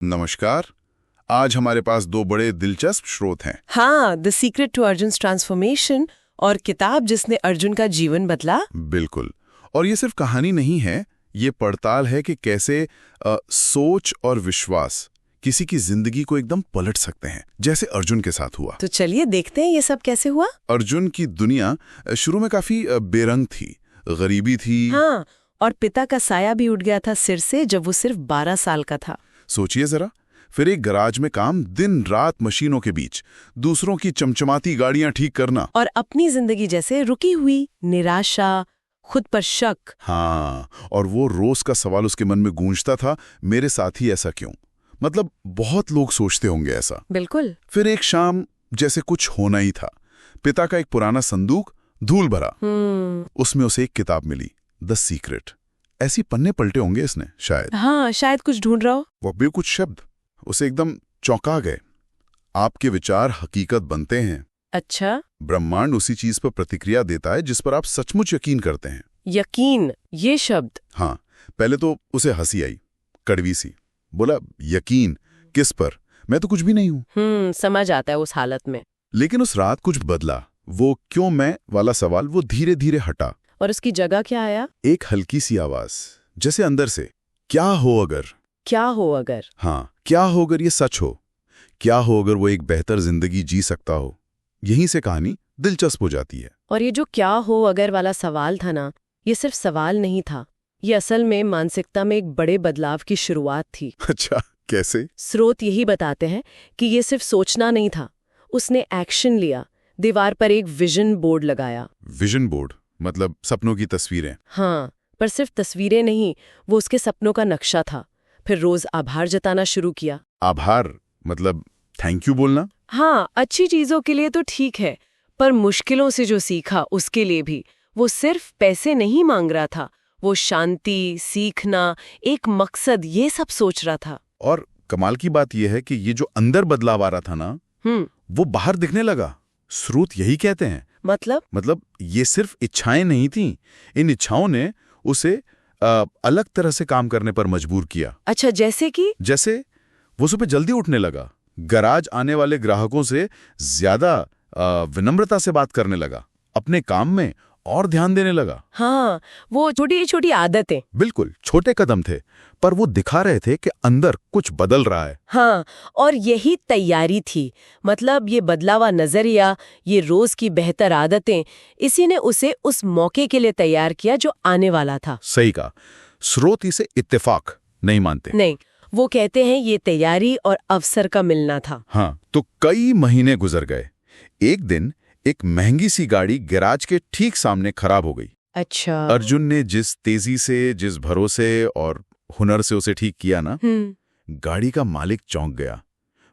नमस्कार। आज हमारे पास दो बड़े दिलचस्प स्रोत हैं। हाँ, the secret to Arjun transformation और किताब जिसने अर्जुन का जीवन बदला। बिल्कुल। और ये सिर्फ कहानी नहीं है, ये पड़ताल है कि कैसे सोच और विश्वास किसी की जिंदगी को एकदम पलट सकते हैं, जैसे अर्जुन के साथ हुआ। तो चलिए देखते हैं ये सब कैसे हुआ। अर्जुन की दुनिया शुरू में काफी बेरंग थी, गरीबी थी। हाँ, और पिता का साया भी उठ गया था सिर से जब वो सिर्फ 12 साल का था। सोचिए जरा, फिर एक गराज में काम, दिन रात मशीनों के बीच, दूसरों की चमचमाती गाड़ियां ठीक करना। और अपनी जिंदगी जैसे रुकी हुई, निराशा, खुद पर शक। हाँ, और वो रोज का सवाल उसके मन में गूंजता था, मेरे साथ ही ऐसा क्यों? मतलब बहुत लोग सोचते होंगे ऐसा। बिल्कुल। फिर एक शाम जैसे कुछ होना ही था, पिता का एक पुराना संदूक धूल भरा, उसमें उसे एक किताब मिली, द सीक्रेट। ऐसी पन्ने पलटे होंगे इसने शायद। हाँ, शायद कुछ ढूंढ रहा हो। वो भी कुछ शब्द उसे एकदम चौंका गए। आपके विचार हकीकत बनते हैं। अच्छा। ब्रह्मांड उसी चीज पर प्रतिक्रिया देता है जिस पर आप सचमुच यकीन करते हैं। यकीन, ये शब्द। हाँ, पहले तो उसे हंसी आई, कड़वी सी। बोला, यकीन किस पर? मैं तो कुछ भी नहीं हूं। समझ आता है उस हालत में। लेकिन उस रात कुछ बदला। वो क्यों मैं वाला सवाल वो धीरे धीरे हटा। और उसकी जगह क्या आया? एक हल्की सी आवाज, जैसे अंदर से, क्या हो अगर। क्या हो अगर? हाँ, क्या हो अगर ये सच हो? क्या हो अगर वो एक बेहतर जिंदगी जी सकता हो? यहीं से कहानी दिलचस्प हो जाती है। और ये जो क्या हो अगर वाला सवाल था ना, ये सिर्फ सवाल नहीं था, ये असल में मानसिकता में एक बड़े बदलाव की शुरुआत थी। अच्छा, कैसे? स्रोत यही बताते हैं कि ये सिर्फ सोचना नहीं था, उसने एक्शन लिया। दीवार पर एक विजन बोर्ड लगाया। विजन बोर्ड मतलब सपनों की तस्वीरें? हाँ, पर सिर्फ तस्वीरें नहीं, वो उसके सपनों का नक्शा था। फिर रोज आभार जताना शुरू किया। आभार मतलब थैंक यू बोलना? हाँ, अच्छी चीजों के लिए तो ठीक है, पर मुश्किलों से जो सीखा उसके लिए भी। वो सिर्फ पैसे नहीं मांग रहा था, वो शांति, सीखना, एक मकसद, ये सब सोच रहा था। और कमाल की बात यह है कि ये जो अंदर बदलाव आ रहा था ना, वो बाहर दिखने लगा। स्रोत यही कहते हैं। मतलब ये सिर्फ इच्छाएं नहीं थीं, इन इच्छाओं ने उसे अलग तरह से काम करने पर मजबूर किया। अच्छा, जैसे वो सुबह जल्दी उठने लगा, गराज आने वाले ग्राहकों से ज्यादा विनम्रता से बात करने लगा, अपने काम में और ध्यान देने लगा। हाँ, वो छोटी छोटी आदतें। बिल्कुल छोटे कदम थे, पर वो दिखा रहे थे कि अंदर कुछ बदल रहा है। हाँ, और यही तैयारी थी। मतलब ये बदलावा नजरिया, ये रोज की बेहतर आदतें, इसी ने उसे उस मौके के लिए तैयार किया जो आने वाला था। सही कहा। स्रोत इसे इत्तेफाक नहीं मानते। नहीं, वो कहते हैं ये तैयारी और अवसर का मिलना था। हाँ, तो कई महीने गुजर गए। एक दिन एक महंगी सी गाड़ी गैराज के ठीक सामने खराब हो गई। अच्छा। अर्जुन ने जिस तेजी से, जिस भरोसे और हुनर से उसे ठीक किया ना, गाड़ी का मालिक चौंक गया।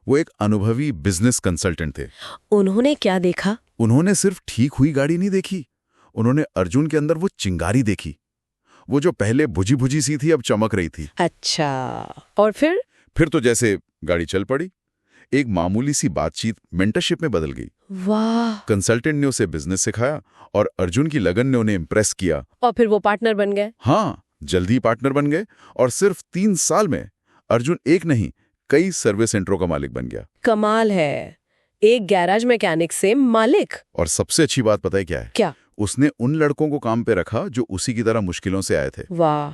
वो एक अनुभवी बिजनेस कंसल्टेंट थे। उन्होंने क्या देखा? उन्होंने सिर्फ ठीक हुई गाड़ी नहीं देखी, उन्होंने अर्जुन के अंदर वो चिंगारी देखी। वो जो पहले बुझी बुझी सी थी अब चमक रही थी। अच्छा, और फिर तो जैसे गाड़ी चल पड़ी। एक मामूली सी बातचीत मेंटरशिप में बदल गई। वाह। कंसल्टेंट ने उसे बिजनेस सिखाया और अर्जुन की लगन ने उन्हें इम्प्रेस किया। और फिर वो पार्टनर बन गए। हाँ, जल्दी पार्टनर बन गए और सिर्फ 3 साल में अर्जुन एक नहीं, कई सर्विस सेंटरों का मालिक बन गया। कमाल है, एक गैराज मैकेनिक से मालिक। और सबसे अच्छी बात पता है क्या है? क्या? उसने उन लड़कों को काम पे रखा जो उसी की तरह मुश्किलों से आए थे। वाह,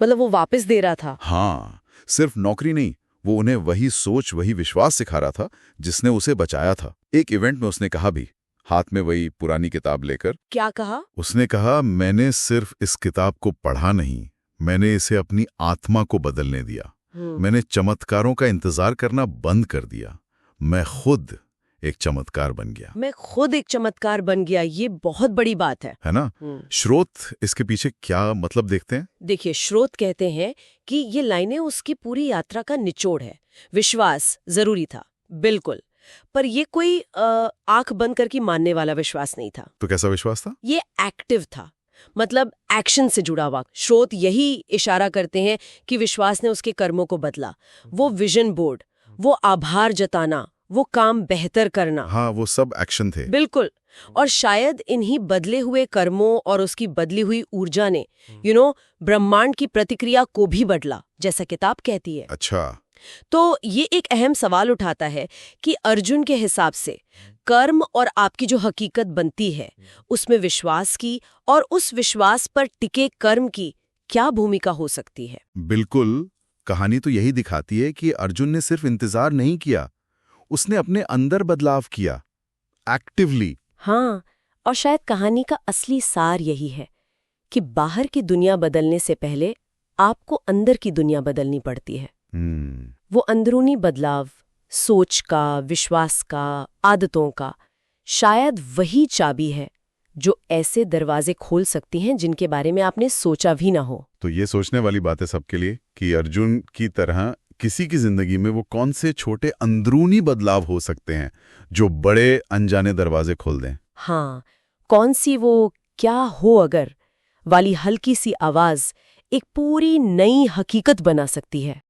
मतलब वो वापस दे रहा था। हाँ, सिर्फ नौकरी नहीं, वो उन्हें वही सोच, वही विश्वास सिखा रहा था जिसने उसे बचाया था। एक इवेंट में उसने कहा भी, हाथ में वही पुरानी किताब लेकर। क्या कहा? उसने कहा, मैंने सिर्फ इस किताब को पढ़ा नहीं, मैंने इसे अपनी आत्मा को बदलने दिया। मैंने चमत्कारों का इंतजार करना बंद कर दिया। मैं खुद एक चमत्कार बन गया। ये बहुत बड़ी बात है ना? स्रोत इसके पीछे क्या मतलब देखते हैं? देखिए, स्रोत कहते हैं कि ये लाइनें उसकी पूरी यात्रा का निचोड़ है। विश्वास जरूरी था, बिल्कुल, पर ये कोई आंख बंद करके मानने वाला विश्वास नहीं था। तो कैसा विश्वास था? ये एक्टिव था, मतलब एक्शन से जुड़ा हुआ। स्रोत यही इशारा करते हैं कि विश्वास ने उसके कर्मों को बदला। वो विजन बोर्ड, वो आभार जताना, वो काम बेहतर करना। हाँ, वो सब एक्शन थे। बिल्कुल। और शायद इन्हीं बदले हुए कर्मों और उसकी बदली हुई ऊर्जा ने ब्रह्मांड की प्रतिक्रिया को भी बदला, जैसा किताब कहती है। अच्छा। तो ये एक अहम सवाल उठाता है कि अर्जुन के हिसाब से कर्म और आपकी जो हकीकत बनती है उसमें विश्वास की और उस विश्वास पर टिके कर्म की क्या भूमिका हो सकती है। बिल्कुल, कहानी तो यही दिखाती है कि अर्जुन ने सिर्फ इंतजार नहीं किया, उसने अपने अंदर बदलाव किया, एक्टिवली। हाँ, और शायद कहानी का असली सार यही है कि बाहर की दुनिया बदलने से पहले आपको अंदर की दुनिया बदलनी पड़ती है। वो अंदरूनी बदलाव, सोच का, विश्वास का, आदतों का, शायद वही चाबी है जो ऐसे दरवाजे खोल सकती हैं जिनके बारे में आपने सोचा भी ना हो। तो ये सोचने वाली बात है सबके लिए कि अर्जुन की तरह किसी की जिंदगी में वो कौन से छोटे अंदरूनी बदलाव हो सकते हैं जो बड़े अनजाने दरवाजे खोल दें। हाँ, कौन सी वो क्या हो अगर वाली हल्की सी आवाज एक पूरी नई हकीकत बना सकती है।